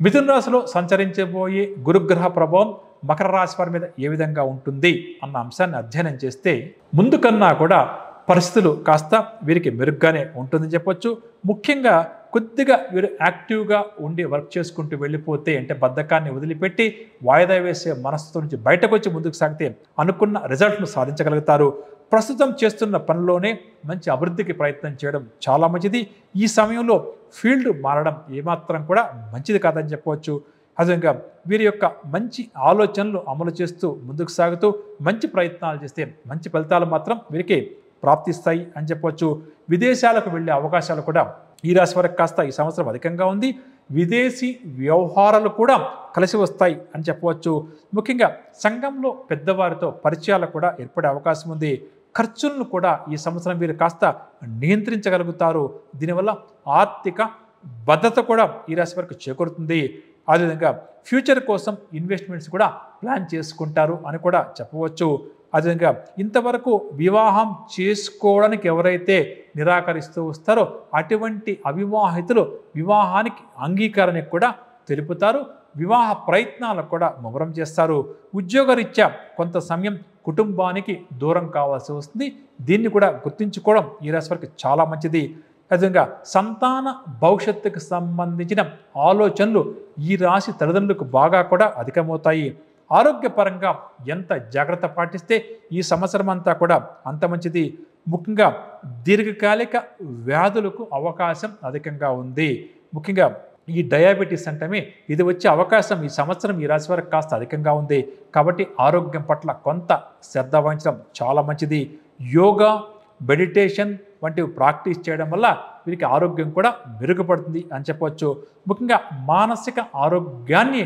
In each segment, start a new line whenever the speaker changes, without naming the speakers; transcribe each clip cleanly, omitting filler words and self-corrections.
మిథున రాశిలో సంచరించబోయే గురుగ్రహ ప్రభావం మకర రాశి వారి మీద ఏ విధంగా ఉంటుంది అన్న అంశాన్ని అధ్యయనం చేస్తే ముందు కన్నా కూడా పరిస్థితులు కాస్త వీరికి మెరుగ్గానే ఉంటుందని చెప్పొచ్చు. ముఖ్యంగా కొద్దిగా వీరు యాక్టివ్గా ఉండి వర్క్ చేసుకుంటూ వెళ్ళిపోతే, అంటే బద్ధకాన్ని వదిలిపెట్టి వాయిదా వేసే మనస్తత్వం నుంచి బయటకు వచ్చి ముందుకు సాగితే అనుకున్న రిజల్ట్ను సాధించగలుగుతారు. ప్రస్తుతం చేస్తున్న పనిలోనే మంచి అభివృద్ధికి ప్రయత్నం చేయడం చాలా మంచిది. ఈ సమయంలో ఫీల్డ్ మారడం ఏమాత్రం కూడా మంచిది కాదని చెప్పవచ్చు. అదేవిధంగా వీరి యొక్క మంచి ఆలోచనలు అమలు చేస్తూ ముందుకు సాగుతూ మంచి ప్రయత్నాలు చేస్తే మంచి ఫలితాలు మాత్రం వీరికి ప్రాప్తిస్తాయి అని చెప్పవచ్చు. విదేశాలకు వెళ్ళే అవకాశాలు కూడా ఈ రాశి వారికి కాస్త ఈ సంవత్సరం అధికంగా ఉంది. విదేశీ వ్యవహారాలు కూడా కలిసి వస్తాయి అని చెప్పవచ్చు. ముఖ్యంగా సంఘంలో పెద్దవారితో పరిచయాలు కూడా ఏర్పడే అవకాశం ఉంది. ఖర్చులను కూడా ఈ సంవత్సరం వీరు కాస్త నియంత్రించగలుగుతారు. దీనివల్ల ఆర్థిక భద్రత కూడా ఈ రాశి వారికి చేకూరుతుంది. అదేవిధంగా ఫ్యూచర్ కోసం ఇన్వెస్ట్మెంట్స్ కూడా ప్లాన్ చేసుకుంటారు అని కూడా చెప్పవచ్చు. అదేవిధంగా ఇంతవరకు వివాహం చేసుకోవడానికి ఎవరైతే నిరాకరిస్తూ వస్తారో అటువంటి అవివాహితులు వివాహానికి అంగీకారానికి కూడా తెలుపుతారు. వివాహ ప్రయత్నాలకు కూడా ముమ్మరం చేస్తారు. ఉద్యోగరీత్యా కొంత సమయం కుటుంబానికి దూరం కావాల్సి వస్తుంది. దీన్ని కూడా గుర్తుంచుకోవడం ఈ రాశి వారికి చాలా మంచిది. అదేవిధంగా సంతాన భవిష్యత్తుకు సంబంధించిన ఆలోచనలు ఈ రాశి తల్లిదండ్రులకు బాగా కూడా అధికమవుతాయి. ఆరోగ్యపరంగా ఎంత జాగ్రత్త పాటిస్తే ఈ సంవత్సరం అంతా కూడా అంత మంచిది. ముఖ్యంగా దీర్ఘకాలిక వ్యాధులకు అవకాశం అధికంగా ఉంది. ముఖ్యంగా ఈ డయాబెటీస్ అంటే ఇది వచ్చే అవకాశం ఈ సంవత్సరం ఈ రాశి వారికి కాస్త అధికంగా ఉంది. కాబట్టి ఆరోగ్యం పట్ల కొంత శ్రద్ధ వహించడం చాలా మంచిది. యోగా, మెడిటేషన్ వంటివి ప్రాక్టీస్ చేయడం వల్ల వీరికి ఆరోగ్యం కూడా మెరుగుపడుతుంది అని చెప్పవచ్చు. ముఖ్యంగా మానసిక ఆరోగ్యాన్ని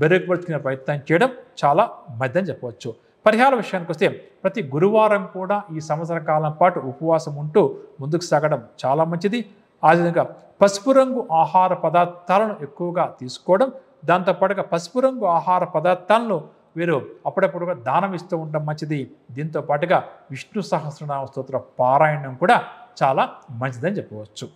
మెరుగుపరుచుకునే ప్రయత్నం చేయడం చాలా మంచిదని చెప్పవచ్చు. పరిహార విషయానికి వస్తే ప్రతి గురువారం కూడా ఈ సంవత్సర కాలం పాటు ఉపవాసం ఉంటూ ముందుకు సాగడం చాలా మంచిది. అదేవిధంగా పసుపు రంగు ఆహార పదార్థాలను ఎక్కువగా తీసుకోవడం, దాంతోపాటుగా పసుపు రంగు ఆహార పదార్థాలను వీరు అప్పుడప్పుడుగా దానం ఇస్తూ ఉండడం మంచిది. దీంతో పాటుగా విష్ణు సహస్రనామ స్తోత్ర పారాయణం కూడా చాలా మంచిదని చెప్పవచ్చు.